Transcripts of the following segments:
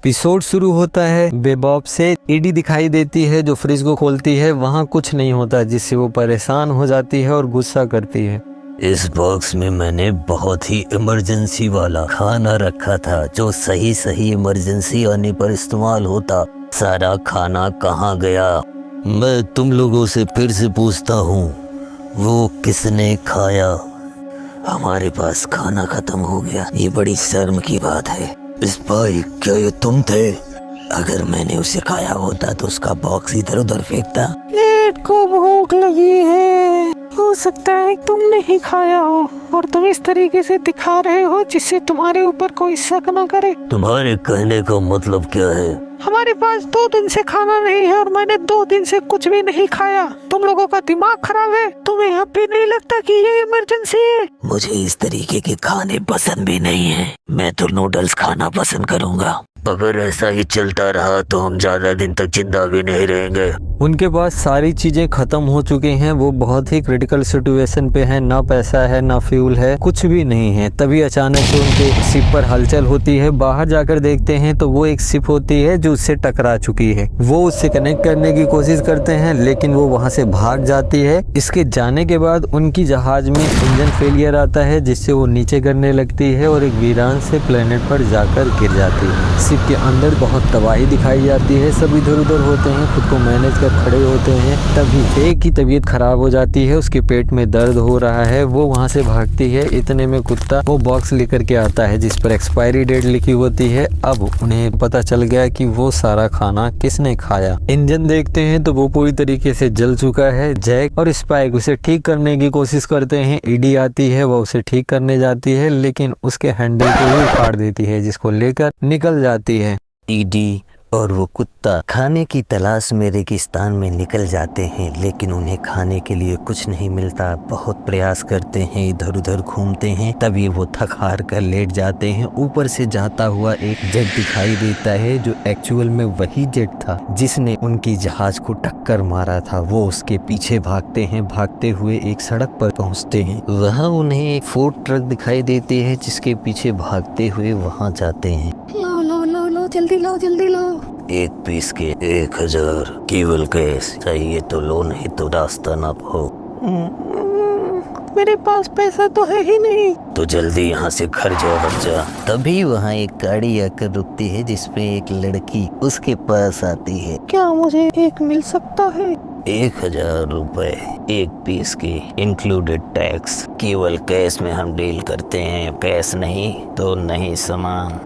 Episode शुरू होता है बेबॉब से। ईडी दिखाई देती है जो फ्रिज को खोलती है, वहाँ कुछ नहीं होता, जिससे वो परेशान हो जाती है और गुस्सा करती है। इस बॉक्स में मैंने बहुत ही इमरजेंसी वाला खाना रखा था जो सही इमरजेंसी आने पर इस्तेमाल होता। सारा खाना कहाँ गया? मैं तुम लोगों से फिर से पूछता हूँ, वो किसने खाया? हमारे पास खाना खत्म हो गया, ये बड़ी शर्म की बात है। स्पाई, क्या ये तुम थे? अगर मैंने उसे खाया होता तो उसका बॉक्स इधर उधर फेंकता। पेट को भूख लगी है, हो सकता है तुमने ही खाया हो और तुम इस तरीके से दिखा रहे हो जिससे तुम्हारे ऊपर कोई शक न करे। तुम्हारे कहने का मतलब क्या है? हमारे पास 2 दिन से खाना नहीं है और मैंने 2 दिन से कुछ भी नहीं खाया। तुम लोगों का दिमाग खराब है, तुम्हें अब भी नहीं लगता कि ये इमरजेंसी है? मुझे इस तरीके के खाने पसंद भी नहीं है। मैं तो नूडल्स खाना पसंद करूंगा। अगर ऐसा ही चलता रहा तो हम ज्यादा दिन तक जिंदा भी नहीं रहेंगे। उनके पास सारी चीजें खत्म हो चुकी हैं, वो बहुत ही क्रिटिकल सिचुएशन पे हैं, ना पैसा है ना फ्यूल है, कुछ भी नहीं है। तभी अचानक से उनके शिप पर हलचल होती है। बाहर जाकर देखते हैं तो वो एक शिप होती है जो उससे टकरा चुकी है। वो उससे कनेक्ट करने की कोशिश करते हैं लेकिन वो वहां से भाग जाती है। इसके जाने के बाद उनकी जहाज में इंजन फेलियर आता है जिससे वो नीचे गिरने लगती है और एक वीरान से प्लेनेट पर जाकर गिर जाती है। शिप के अंदर बहुत तबाही दिखाई जाती है, सब इधर उधर होते हैं, खुद को मैनेज कर खड़े होते हैं। तभी एक की तबीयत खराब हो जाती है, उसके पेट में दर्द हो रहा है, वो वहां से भागती है। इतने में कुत्ता वो बॉक्स लेकर के आता है जिस पर एक्सपायरी डेट लिखी होती है। अब उन्हें पता चल गया कि वो सारा खाना किसने खाया। इंजन देखते हैं तो वो पूरी तरीके से जल चुका है। जैक और स्पाइक उसे ठीक करने की कोशिश करते हैं। ईडी आती है, वो उसे ठीक करने जाती है लेकिन उसके हैंडल को ही उखाड़ देती है जिसको लेकर निकल जाती है। ईडी और वो कुत्ता खाने की तलाश में रेगिस्तान में निकल जाते हैं लेकिन उन्हें खाने के लिए कुछ नहीं मिलता। बहुत प्रयास करते हैं, इधर उधर घूमते हैं, तभी वो थक हार कर लेट जाते हैं। ऊपर से जाता हुआ एक जेट दिखाई देता है जो एक्चुअल में वही जेट था जिसने उनकी जहाज को टक्कर मारा था। वो उसके पीछे भागते हैं, भागते हुए एक सड़क पर पहुंचते हैं। वहाँ उन्हें एक फूड ट्रक दिखाई देती है जिसके पीछे भागते हुए वहाँ जाते हैं। लो जल्दी लो जल्दी लो। 1 पीस के 1000 केवल कैश चाहिए तो लो, नहीं तो रास्ता ना पाओ। मेरे पास पैसा तो है ही नहीं। तो जल्दी यहाँ से घर जाओ बच्चा। तभी वहाँ एक गाड़ी आकर रुकती है जिसपे एक लड़की उसके पास आती है। क्या मुझे एक मिल सकता है? 1000 रुपए 1 पीस की इंक्लूडेड टैक्स। केवल कैश में हम डील करते हैं, कैश नहीं तो नहीं सामान।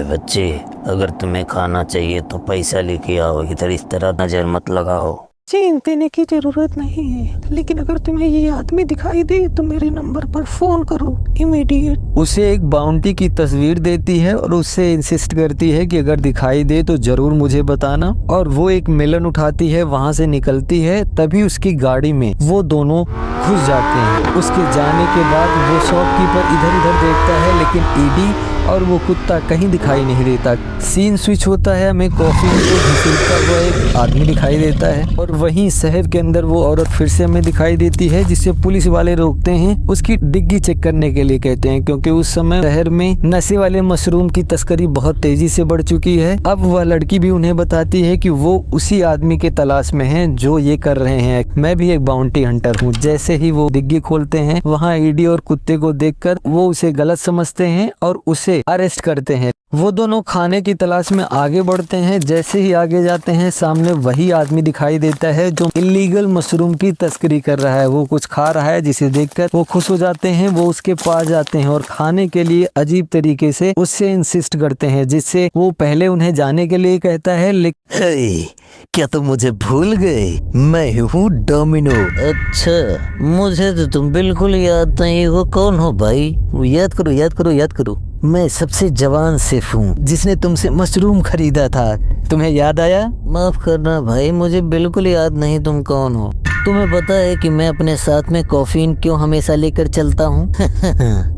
बच्चे, अगर तुम्हें खाना चाहिए तो पैसा लेके आओ, इधर इस तरह नजर मत लगाओ। चेन देने की जरूरत नहीं है, लेकिन अगर तुम्हें ये आदमी दिखाई दे तो मेरे नंबर पर फोन करो इमीडिएट। उसे एक बाउंटी की तस्वीर देती है और उससे इंसिस्ट करती है कि अगर दिखाई दे तो जरूर मुझे बताना। और वो एक मेलन उठाती है, वहां से निकलती है। तभी उसकी गाड़ी में वो दोनों घुस जाते हैं। उसके जाने के बाद वो शॉपकीपर इधर उधर देखता है लेकिन ईडी और वो कुत्ता कहीं दिखाई नहीं देता। सीन स्विच होता है, हमें कॉफी में घसीटता हुआ एक आदमी दिखाई देता है और वहीं शहर के अंदर वो औरत फिर से हमें दिखाई देती है जिससे पुलिस वाले रोकते हैं, उसकी डिग्गी चेक करने के लिए कहते हैं क्योंकि उस समय शहर में नशे वाले मशरूम की तस्करी बहुत तेजी से बढ़ चुकी है। अब वह लड़की भी उन्हें बताती है कि वो उसी आदमी के तलाश में है जो ये कर रहे हैं, मैं भी एक बाउंटी हंटर हूँ। जैसे ही वो डिग्गी खोलते हैं वहाँ ईडी और कुत्ते को देखकर वो उसे गलत समझते हैं और उसे अरेस्ट करते हैं। वो दोनों खाने की तलाश में आगे बढ़ते हैं। जैसे ही आगे जाते हैं सामने वही आदमी दिखाई देता है जो इलीगल मशरूम की तस्करी कर रहा है। वो कुछ खा रहा है जिसे देखकर वो खुश हो जाते हैं। वो उसके पास जाते हैं और खाने के लिए अजीब तरीके से उससे इंसिस्ट करते हैं जिससे वो पहले उन्हें जाने के लिए कहता है लेकिन क्या तुम मुझे भूल गए? मैं हूँ डोमिनो। अच्छा, मुझे तो तुम बिल्कुल याद नहीं हो। कौन हो भाई? याद करो याद करो याद करो। मैं सबसे जवान शेफ हूँ जिसने तुमसे मशरूम खरीदा था, तुम्हें याद आया? माफ करना भाई, मुझे बिल्कुल याद नहीं तुम कौन हो। तुम्हें पता है कि मैं अपने साथ में कॉफीन क्यों हमेशा लेकर चलता हूँ?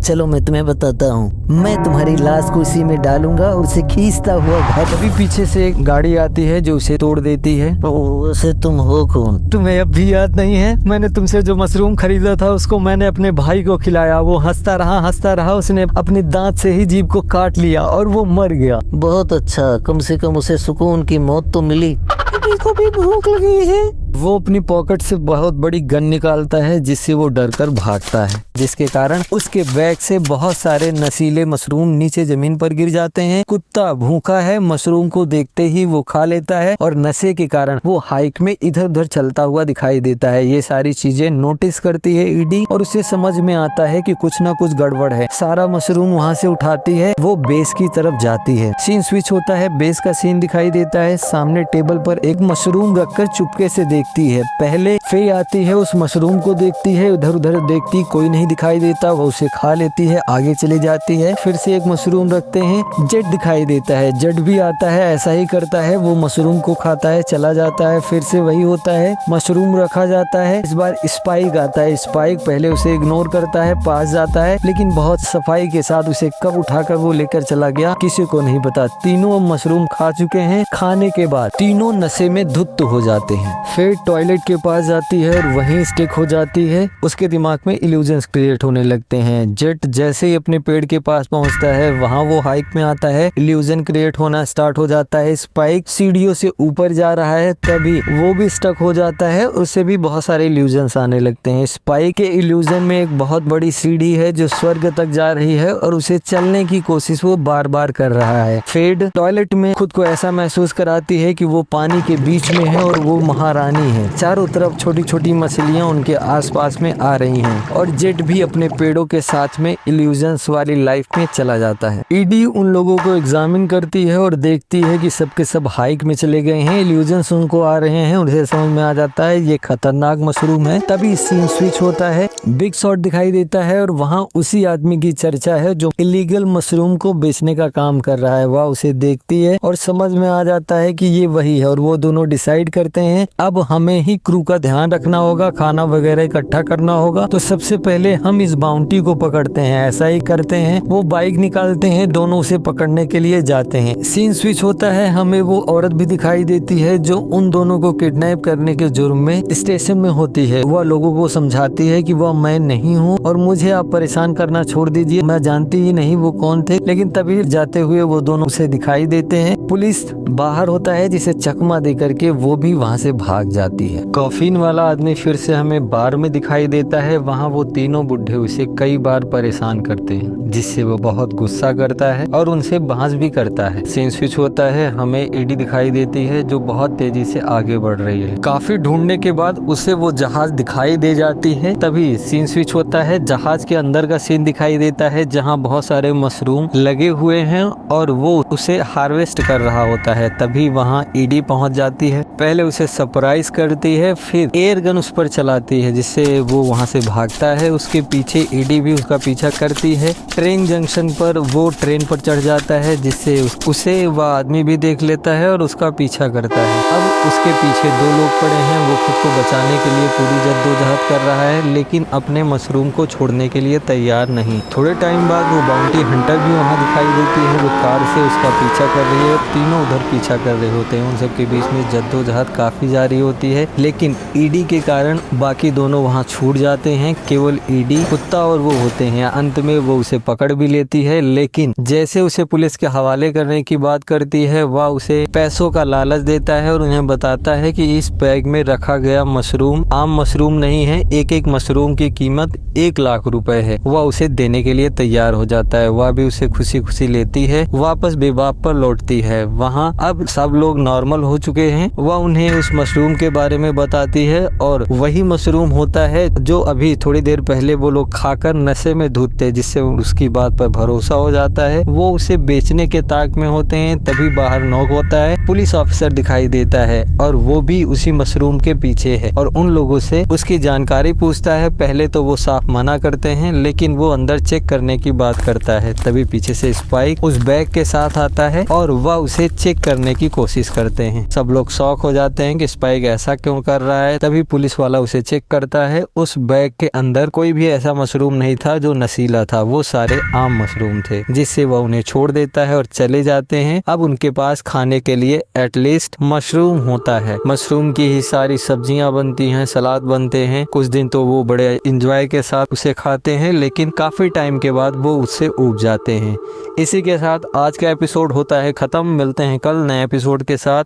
चलो मैं तुम्हें बताता हूँ। मैं तुम्हारी लाश को उसी में डालूंगा और उसे खींचता हुआ घर। तभी पीछे से एक गाड़ी आती है जो उसे तोड़ देती है। वैसे तुम हो कौन? तुम्हें अब भी याद नहीं है? मैंने तुमसे जो मशरूम खरीदा था उसको मैंने अपने भाई को खिलाया। वो हंसता रहा, उसने अपने दांत से ही जीभ को काट लिया और वो मर गया। बहुत अच्छा, कम से कम उसे सुकून की मौत तो मिली। अभी को भी भूख लगी है। वो अपनी पॉकेट से बहुत बड़ी गन निकालता है जिससे वो डरकर भागता है, जिसके कारण उसके बैग से बहुत सारे नशीले मशरूम नीचे जमीन पर गिर जाते हैं। कुत्ता भूखा है, मशरूम को देखते ही वो खा लेता है और नशे के कारण वो हाइक में इधर उधर चलता हुआ दिखाई देता है। ये सारी चीजें नोटिस करती है ईडी और उसे समझ में आता है कि कुछ ना कुछ गड़बड़ है। सारा मशरूम वहाँ से उठाती है, वो बेस की तरफ जाती है। सीन स्विच होता है, बेस का सीन दिखाई देता है। सामने टेबल पर एक मशरूम रखकर चुपके से देखती है। पहले फे आती है, उस मशरूम को देखती है, इधर उधर देखती, कोई नहीं दिखाई देता, वो उसे खा लेती है, आगे चली जाती है। फिर से एक मशरूम रखते हैं, जेड दिखाई देता है, जेड भी आता है, ऐसा ही करता है, वो मशरूम को खाता है, चला जाता है। फिर से वही होता है, मशरूम रखा जाता है। इस बार स्पाइक आता है, स्पाइक पहले उसे इग्नोर करता है, पास जाता है, लेकिन बहुत सफाई के साथ उसे कब उठाकर वो लेकर चला गया किसी को नहीं पता। तीनों मशरूम खा चुके हैं। खाने के बाद तीनों नशे में धुत हो जाते हैं। फिर टॉयलेट के पास जाती है और वहीं स्टिक हो जाती है। उसके दिमाग में इल्यूजन्स क्रिएट होने लगते हैं। जेट जैसे ही अपने पेड़ के पास पहुंचता है, वहां वो हाइक में आता है, इल्यूजन क्रिएट होना स्टार्ट हो जाता है। स्पाइक सीढ़ियों से ऊपर जा रहा है, तभी वो भी स्टक हो जाता है, उससे भी बहुत सारे इल्यूजन्स आने लगते हैं। स्पाइक के इल्यूजन में एक बहुत बड़ी सीढ़ी है जो स्वर्ग तक जा रही है और उसे चलने की कोशिश वो बार बार कर रहा है। फेड टॉयलेट में खुद को ऐसा महसूस कराती है कि वो पानी के बीच में है और वो महारानी है। चारों तरफ छोटी छोटी मछलियां उनके आसपास में आ रही हैं और जेट भी अपने पेड़ों के साथ में इल्यूजन्स वाली लाइफ में चला जाता है। ईडी उन लोगों को एग्जामिन करती है और देखती है कि सबके सब हाइक में चले गए हैं, इल्यूजन्स उनको आ रहे हैं। उसे समझ में आ जाता है ये खतरनाक मशरूम है। तभी सीन स्विच होता है, बिग शॉट दिखाई देता है और वहाँ उसी आदमी की चर्चा है जो इलीगल मशरूम को बेचने का काम कर रहा है। वह उसे देखती है और समझ में आ जाता है कि ये वही है और वो दोनों डिसाइड करते हैं अब हमें ही क्रू का ध्यान रखना होगा, खाना वगैरह इकट्ठा करना होगा, तो सबसे पहले हम इस बाउंटी को पकड़ते हैं। ऐसा ही करते हैं, वो बाइक निकालते हैं, दोनों उसे पकड़ने के लिए जाते हैं। सीन स्विच होता है, हमें वो औरत भी दिखाई देती है जो उन दोनों को किडनैप करने के जुर्म में स्टेशन में होती है। वह लोगों को समझाती है कि वह मैं नहीं हूँ और मुझे आप परेशान करना छोड़ दीजिए, मैं जानती ही नहीं वो कौन थे। लेकिन तभी जाते हुए वो दोनों उसे दिखाई देते हैं। पुलिस बाहर होता है जिसे चकमा दे करके वो भी वहाँ से भाग जाती है। कॉफीन वाला आदमी फिर से हमें बार में दिखाई देता है। वहाँ वो तीनों बुढ़े उसे कई बार परेशान करते हैं जिससे वो बहुत गुस्सा करता है और उनसे बहस भी करता है। सीन स्विच होता है, हमें ईडी दिखाई देती है जो बहुत तेजी से आगे बढ़ रही है। काफी ढूंढने के बाद उसे वो जहाज दिखाई दे जाती है। तभी सीन स्विच होता है, जहाज के अंदर का सीन दिखाई देता है जहाँ बहुत सारे मशरूम लगे हुए हैं और वो उसे हार्वेस्ट कर रहा होता है। तभी वहाँ ईडी पहुँच जाती है, पहले उसे सरप्राइज करती है, फिर एयर गन उस पर चलाती है जिससे वो वहाँ से भागता है। उसके पीछे ईडी भी उसका पीछा करती है। ट्रेन जंक्शन पर वो ट्रेन पर चढ़ जाता है जिससे उसे वह आदमी भी देख लेता है और उसका पीछा करता है। अब उसके पीछे दो लोग पड़े हैं, वो खुद को बचाने के लिए पूरी जद्दोजहद कर रहा है लेकिन अपने मशरूम को छोड़ने के लिए तैयार नहीं। थोड़े टाइम बाद वो बाउंटी हंटर भी वहाँ दिखाई देती है, वो कार से उसका पीछा कर रही है। तीनों उधर पीछा कर रहे होते हैं, उन सबके बीच में जद्दोजहद काफी जारी होती है लेकिन ईडी के कारण बाकी दोनों वहाँ छूट जाते हैं। केवल ईडी, कुत्ता और वो होते हैं। अंत में वो उसे पकड़ भी लेती है लेकिन जैसे उसे पुलिस के हवाले करने की बात करती है वह उसे पैसों का लालच देता है और उन्हें बताता है कि इस बैग में रखा गया मशरूम आम मशरूम नहीं है, एक एक मशरूम की कीमत 1 लाख रुपए है। वह उसे देने के लिए तैयार हो जाता है। वह भी उसे खुशी खुशी लेती है, वापस बेबाप पर लौटती है। वहाँ अब सब लोग नॉर्मल हो चुके हैं। वह उन्हें उस मशरूम के बारे में बताती है और वही मशरूम होता है जो अभी थोड़ी देर पहले वो लोग खाकर नशे में धुत थे, जिससे उसकी बात पर भरोसा हो जाता है। वो उसे बेचने के ताक में होते हैं। तभी बाहर नॉक होता है, पुलिस ऑफिसर दिखाई देता है। है और वो भी उसी मशरूम के पीछे है और उन लोगों से उसकी जानकारी पूछता है। पहले तो वो साफ मना करते हैं, लेकिन वो अंदर चेक करने की बात करता है। तभी पीछे से स्पाइक उस बैग के साथ आता है और वह उसे चेक करने की कोशिश करते हैं। सब लोग शॉक हो जाते हैं कि स्पाइक ऐसा क्यों कर रहा है। तभी पुलिस वाला उसे चेक करता है। उस बैग के अंदर कोई भी ऐसा मशरूम नहीं था जो नशीला था, वो सारे आम मशरूम थे, जिससे वह उन्हें छोड़ देता है और चले जाते हैं। अब उनके पास खाने के लिए एटलीस्ट मशरूम होता है। मशरूम की ही सारी सब्जियां बनती हैं, सलाद बनते हैं। कुछ दिन तो वो बड़े इंजॉय के साथ उसे खाते हैं, लेकिन काफी टाइम के बाद वो उससे ऊब जाते हैं। इसी के साथ आज का एपिसोड होता है खत्म। मिलते हैं कल नए एपिसोड के साथ,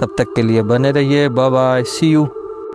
तब तक के लिए बने रहिए। Bye bye, see you.